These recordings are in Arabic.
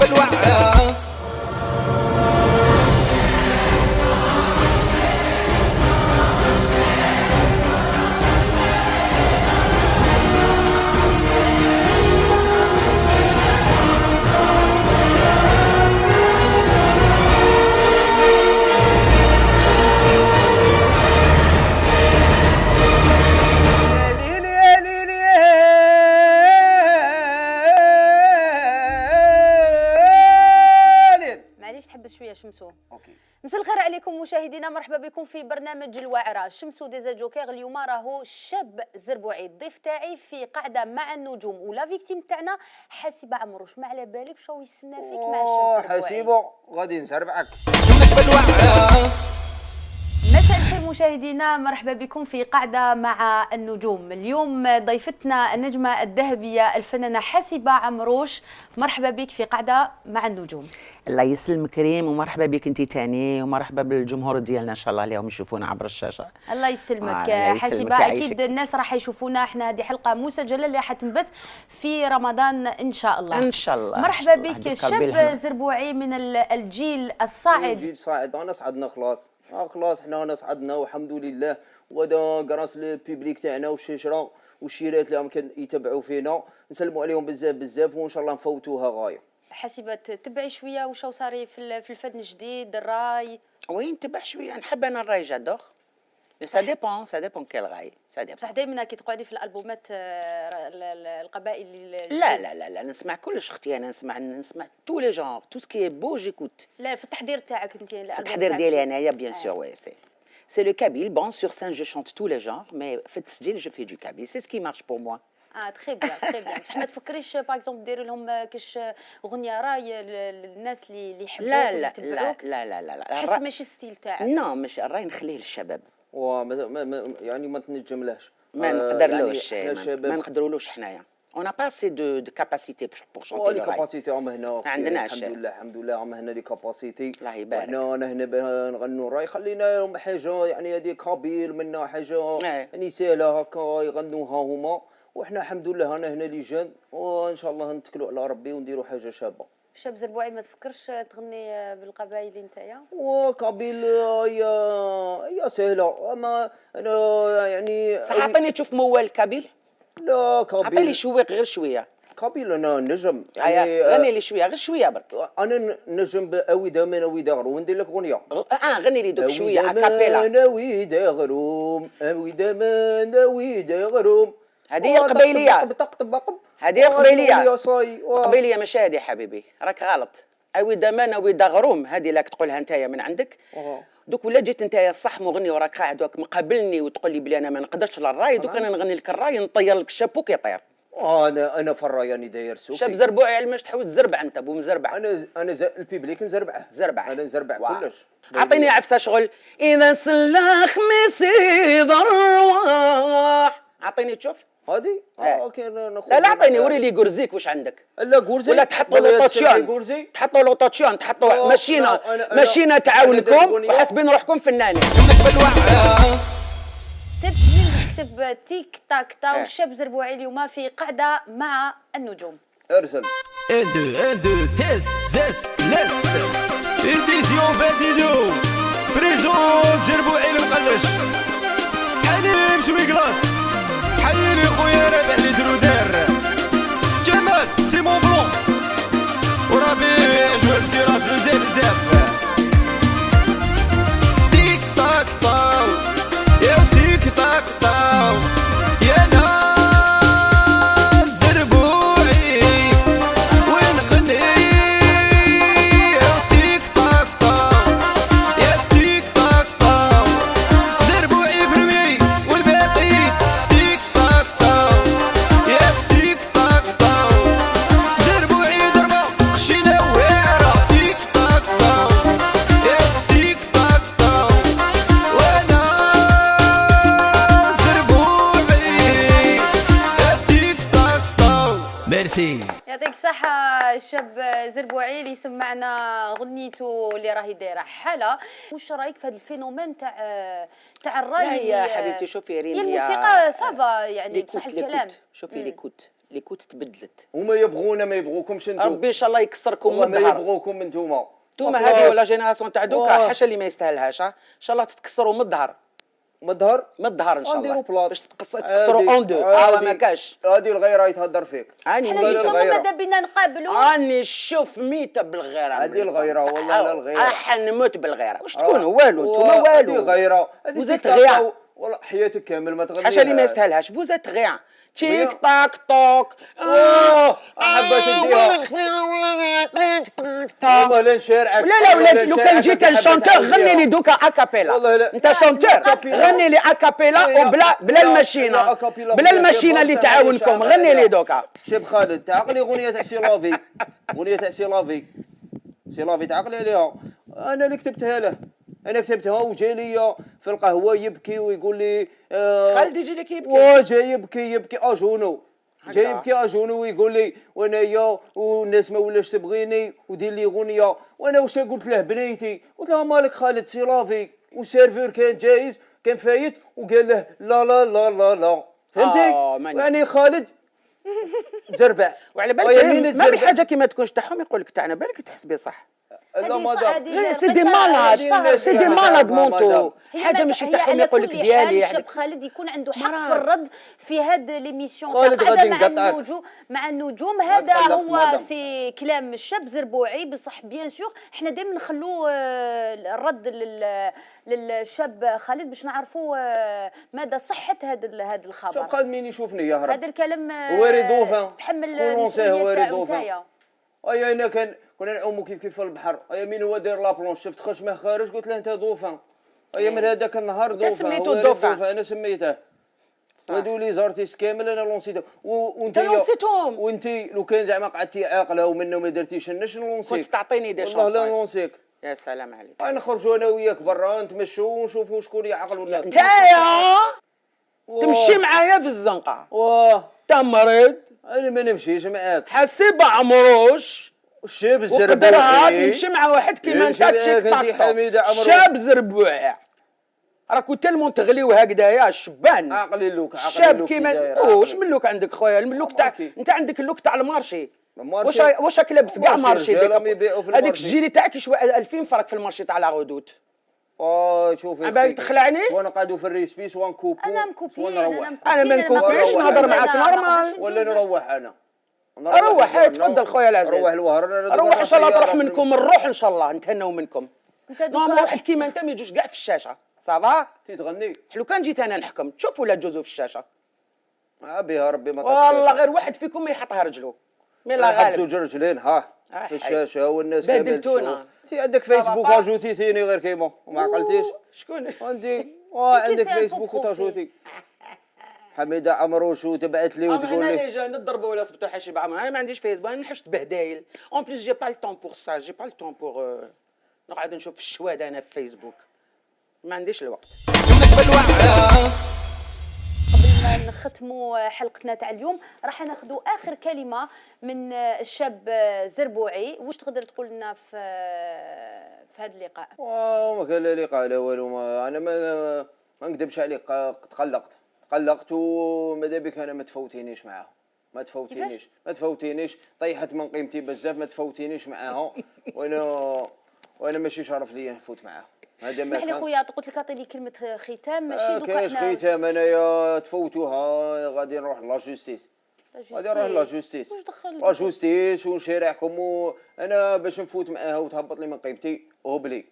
بالوعرة. شمسو. مساء الخير عليكم مشاهدينا، مرحبا بكم في برنامج الوعرة. شمسو ديزا جوكير. اليوم راهو شاب زربوعي الضيف تاعي في قاعده مع النجوم، ولا فيكتيم تاعنا حسيبه عمروش. ما على بالك شو يستنى فيك مع الشاب زربوعي؟ حسيبه غادي نزربعك. مساء الخير مشاهدينا، مرحبا بكم في قاعده مع النجوم. اليوم ضيفتنا النجمه الذهبيه الفنانه حسيبه عمروش. مرحبا بك في قاعده مع النجوم. الله يسلمك ريم، ومرحبا بك انت تاني، ومرحبا بالجمهور ديالنا ان شاء الله اليوم يشوفونا عبر الشاشه. الله يسلمك حسيبه. اكيد الناس راح يشوفونا، احنا هذه حلقه مسجله اللي راح تنبث في رمضان ان شاء الله. ان شاء الله. مرحبا بك شاب زربوعي من الجيل الصاعد. الجيل صاعد. انا صعدنا خلاص خلاص، حنا صعدنا والحمد لله. وهذا كراس البيبليك تاعنا والشجره والشيرات اللي راهم يتبعوا فينا، نسلموا عليهم بزاف بزاف، وان شاء الله نفوتوها غايه. حسيبه تتبعي شويه واش صاري في الفن الجديد، الراي؟ وين نتبع شويه، نحب انا الراي جادور. سا ديبون كيل راي، سا ديبون. بصح دائما كي تقعدي في الالبومات القبائل. لا لا لا لا، نسمع كلش اختي، انا نسمع تو لي جونغ، تو سكي بو جيكوت. لا في التحضير تاعك انت، التحضير ديالي انايا بيان سور وي سي لو كابيل. بون سور سين جو شونت تو لي جونغ، مي في التسجيل جو في دو كابيل، سي سكي مارش بور موا. تري بيان تري بيان. بصح ما تفكريش باغ اكزومبل ديري لهم كاش اغنيه راي للناس اللي يحبوك ويتبعوك؟ لا لا لا لا، حس ماشي ستيل تاعك. نو مش الراي، نخليه للشباب. يعني ما تنجملهش، ما نقدرلوش، يعني ما نقدرولوش حنايا. اون با سي دو كاباسيتي بور شونتي. لي كاباسيتي راهم هنا، ما عندناش. الحمد لله راهم هنا لي كاباسيتي. الله يبارك. انا هنا نغنوا الراي، خلينا لهم حاجه يعني هذه كابيل منا حاجه يعني سهله هكا يغنوها هما، وحنا الحمد لله انا هنا لي جان، وان شاء الله نتكلوا على ربي ونديروا حاجه شابه. شاب زربوعي ما تفكرش تغني بالقبائل نتايا؟ وكابيل هي سهله، اما انا يعني صح. عطيني تشوف موال كابيل. لا كابيل عطيني شويق غير شويه. كابيل انا نجم يعني غني لي شويه غير شويه برك. انا نجم اوي داما اوي داغروم، وندير لك اغنيه. غني لي دوك شويه اكابيلا. اوي داغروم اوي داما اوي داغروم. هذه القبيليه، هذه القبيليه. القبيليه ماشي هذه حبيبي، راك غلط. اوي دامان اوي داغروم هذه لاك تقولها نتايا من عندك. دوك ولا جيت نتايا صح مغني وراك قاعد وراك مقابلني وتقول لي بلي انا ما نقدرش للراي، دوك انا نغني لك الراي نطير لك الشابو كيطير. انا في الراي راني داير سوكسي. شاب زربوعي علماش تحوس تزربع انت بو مزربع. انا البيبليك نزربعه. انا نزربع كلش. عطيني عفسه شغل. اذا سلا خميسي ضرواح. عطيني تشوف هادي اوكي ناخذ. لا عطيني وري لي غورزيك واش عندك. لا غورزي ولا تحطوا لوطوتيون، تحطوا لوطوتيون، تحطوا ماشينا تعاونكم وحاسبين روحكم فنانين. تكتب تيك تاك تاو. الشاب زربوعي اليوم في قاعده مع النجوم. ارسل اندو تيست زيست ليست اديسيون باديدو بريزون زربوعي المقلش. حليم شوي كلاس، حيلي خويا رابع اللي درودير، جمال سيمون بلون وربيع جوال كلاس بزاف بزاف. تيك تاك طاو يا تيك تاك طاو يا ناس زربوعي وين غني يا تيك تاك طاو يا تيك تاك طاو زربوعي برمي والباقي تيك تاك طاو يا تيك تاك طاو زربوعي ضربة خشينا واعرة تيك تاك طاو يا تيك تاك طاو وانا زربوعي يا تيك تاك طاو. ميرسي. يعطيك الصحة الشاب زربوعي اللي سمعنا غنيته اللي راهي دايرة حالة. واش رايك في هذا الفينومين تاع الراي؟ لا يا حبيبتي شوفي ريم، هي الموسيقى صافا يعني بصح الكلام. شوفي ليكوت اللي كنت تبدلت. هما يبغونا ما يبغوكمش انتم. ربي ان شاء الله يكسركم من والله ما الظهر. يبغوكم انتوما. انتوما هذه ولا جينيراسيون تاع دوكا حاشا اللي ما يستاهلهاش. ان شاء الله تتكسروا من الظهر. من الظهر؟ من الظهر ان شاء الله. نديروا بلاط باش تكسروا اون دو. ما كاش. هذه الغيره يتهدر فيك. حنا ماذا بينا نقابلوا. راني نشوف ميته بالغيره. هذه الغيره والله لا الغيره. نموت بالغيره. واش تكونوا والو انتوما والو. هذه غيره. هذه غيره. والله حياتك كامل ما تغنيش. حاشا اللي ما يستاهلهاش. فوزات غير. تيك تاك توك. حبات نديها. والله لا نشارعك. لا ولاد لو كان جيت الشونتور غني لي دوكا اكابيلا. انت شونتور غني لي اكابيلا وبلا الماشينه. بلا الماشينه اللي تعاونكم غني لي دوكا. شيب خالد تعقلي اغنيه تاع سي لافي. اغنيه تاع سي لافي. سي لافي تعقلي عليها. انا اللي كتبتها له. انا كتبتها وجاي لي في القهوه يبكي ويقول لي خالد يجي لك يبكي. وجاي يبكي اجونو. جاي يبكي اجونو ويقول لي وانايا والناس ما ولاش تبغيني ودير لي اغنيه. وانا واش قلت له بنيتي؟ قلت له مالك خالد سي لافي. والسيرفور كان جايز كان فايت وقال له لا لا لا لا لا. فهمتي؟ يعني خالد زربع. وعلى بالك ما حاجه كيما تكونش تاعهم يقول لك تاعنا بالك تحسبي صح. لا مدام سي دي مالاد. سي دي مالاد مونتو. حاجه ماشي تاعهم يقول لك ديالي. الشاب خالد يكون عنده حق في الرد في هاد ليميسيون خالد غادي نقطعك مع النجوم. هذا هو سي كلام الشاب زربوعي. بصح بيان سور حنا دائما نخلو الرد للشاب خالد باش نعرفوا مدى صحه هذا الخبر. شوف خالد مين يشوفني يهرب. هذا الكلام واري دوفان تحمل واري دوفان. اي انا كنا نعوموا كيف في البحر. اي مين هو داير لابلونش شفت خشمه خارج قلت له انت دوفان. اي من هذاك النهار دوفان. سميتو دوفان. انا سميته. هادو لي زارتيست كامل انا لونسيتهم. وانت لونسيتهم. وانت لو كان زعما قعدتي عاقله ومنه ما درتيش النش نلونسيك. كنت تعطيني دي شونس. والله لا نلونسيك. يا سلام عليك. نخرجوا انا وياك برا نتمشوا ونشوفوا شكون يعقل ولا لا. نتايا تمشي معايا في الزنقه. تا مريض. انا ما نمشيش معاك. حسيب عمروش. الشاب الزربوعي وقدرها تمشي مع واحد كيما انت شاب زربوعي. راكو تلمون تغليو هكذايا الشبان. عقلي اللوك شاب كيما واش من لوك عندك خويا؟ اللوك تاع انت عندك اللوك تاع المارشي. واش راك لابس كاع مارشي هذيك الجيلي تاعك يشوى 2000 فرق في المارشي تاع لا غودوت. شوفي باغي تخلعني؟ وانا قاعدو في الريسبيس ونكوبو. انا مكوبي. انا ما نكوبيش نهضر معاك نورمال. ولا نروح انا. روح تفضل خويا العزيز. روح الوهر. روح ان شاء الله تروح منكم الروح ان شاء الله نتهناو منكم. نورمال واحد كيما انت ما يجوش كاع في الشاشه. صافا تغني. لو كان جيت انا نحكم تشوف ولا تجوزوا في الشاشه. بها ربي ما والله غير واحد فيكم ما يحطها رجلو. مي لا غالب. زوج رجلين في الشاشه والناس كامل تشوف. انت عندك فيسبوك اجوتيتيني غير كيما وما عقلتيش. شكون؟ عندي عندك فيسبوك وتاجوتي. حميده عمروش وتبعت لي وتقول لي انا نضربوا ولا صبتوا حشيب عمر. انا ما عنديش فيسبوك. انا ما نحبش تبهدايل. اون بليس جي با الطون بور سا. جي با الطون بور نقعد نشوف في الشواد انا في فيسبوك. ما عنديش الوقت. قبل ما نختموا حلقتنا تاع اليوم راح ناخذوا اخر كلمه من الشاب زربوعي. واش تقدر تقول لنا في هذا اللقاء؟ ما كان لا لقاء لا والو. انا ما نكذبش عليك. تقلقت وماذا بك انا ما تفوتينيش معاها. ما تفوتينيش طيحت من قيمتي بزاف. ما تفوتينيش معاها. وانا ماشي شرف ليا نفوت معاها. هذا ما اسمح لي خويا قلت لك عطيني كلمه ختام ماشي دوكا كاينش ختام. انايا تفوتوها غادي نروح لا جوستيس. غادي نروح لا جوستيس. واش دخل لا جوستيس ونشارعكم. انا باش نفوت معاها وتهبط لي من قيمتي هبلي.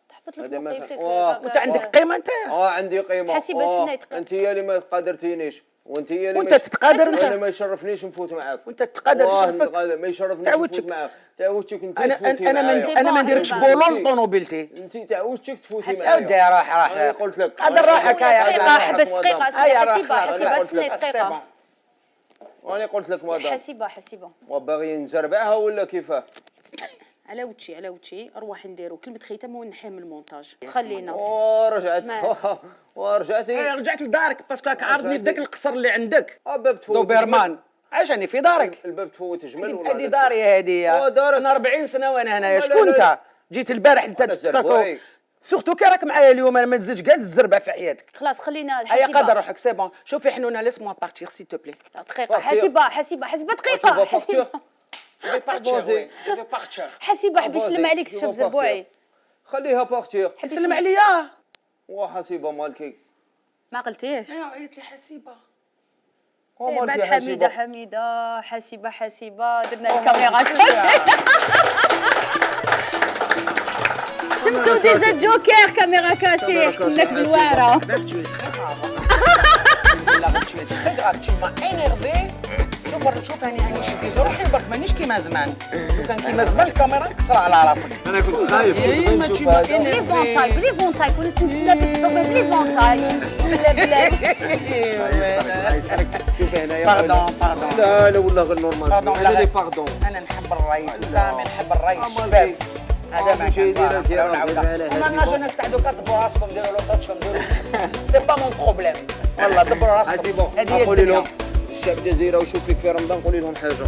تهبط لك من قيمتك. وانت عندك قيمه انت؟ عندي قيمه. حسيب السنه انت هي اللي ما قادرتينيش. وانت هي اللي وانت تتقادر. انا ما يشرفنيش نفوت معاك. وانت تتقادر شرفك. ما يشرفنيش نفوت معاك. تعودتك انت تفوتي انا ما نديركش بولون طونوبيلتي. انت تعودتك تفوتي معايا. ودي راح قلت لك هذا راحك دقيقه. حبس دقيقه. حسيبه سنه دقيقه. وانا قلت لك مدام حسيبه وباغي نزربعها ولا كيفاه؟ على وجهي ارواح نديروا كلمه ختام ونحي من المونتاج. خلينا رجعت لدارك باسكو راك عارضني في ذاك القصر اللي عندك. باب تفوت دوبرمان. عجاني في دارك. الباب تفوت جمل ولا هذه داري هذه. انا 40 سنه وانا هنايا. شكون انت؟ جيت البارح انت تذكركوا سورتو كي راك معايا اليوم، انا ما نزيدش كاع الزربه في حياتك. خلاص خلينا هيا الحسيبه. قدر روحك سي بون. شوفي حنونه ليس موا بارتير سي تو بلي. دقيقه حسيبه دقيقه حسيبه. حسيبه حبي يسلم عليك الشاب زربوعي. خليها بارتير. سلم عليا. وحسيبه مالكي ما قلتيش. ايوا عيط لي حسيبه. بعد حسيبه درنا الكاميرا كاشي. شمسو ديجا جوكر كاميرا كاشي لك بالواره. شوف انا شديت روحي برك مانيش كيما زمان. لو كان كيما زمان الكاميرا نكسر على راسك. انا كنت خايف بلي فونتاي كنت نستنى في الضربه بلي فونتاي. بلا شوف هنايا باردون. لا والله غير نورمال. انا لي باردون. انا نحب الري سامي، نحب الري الشباب. هذا ما مشاهدينا الكرام ما نجوش تاع دوكا دبروا راسكم ديروا لو طاتشهم ديروا. سي با مون بروبليم والله. دبروا راسكم. هذه هي الدنيا. الشعب الجزائري وشوف فيك في رمضان قولي لهم حاجه.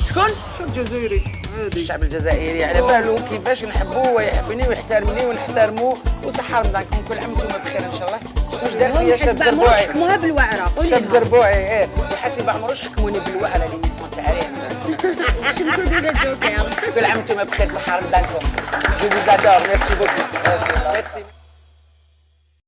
شكون؟ الشعب الجزائري هادي. الشعب الجزائري على بالو كيفاش نحبوه ويحبني ويحترمني ونحترموه. وصحة رمضانكم كل عام وانتم بخير ان شاء الله. واش دار فيا شاب زربوعي؟ حكموها بالوعره. شاب زربوعي وحسيب عمروش حكموني بالوعره ليميسيون تاع ريم. شمسو ديجا جوكر. كل عام وانتم بخير، صحة رمضانكم. جو فيز ادور. ميرسي بوكو. ميرسي.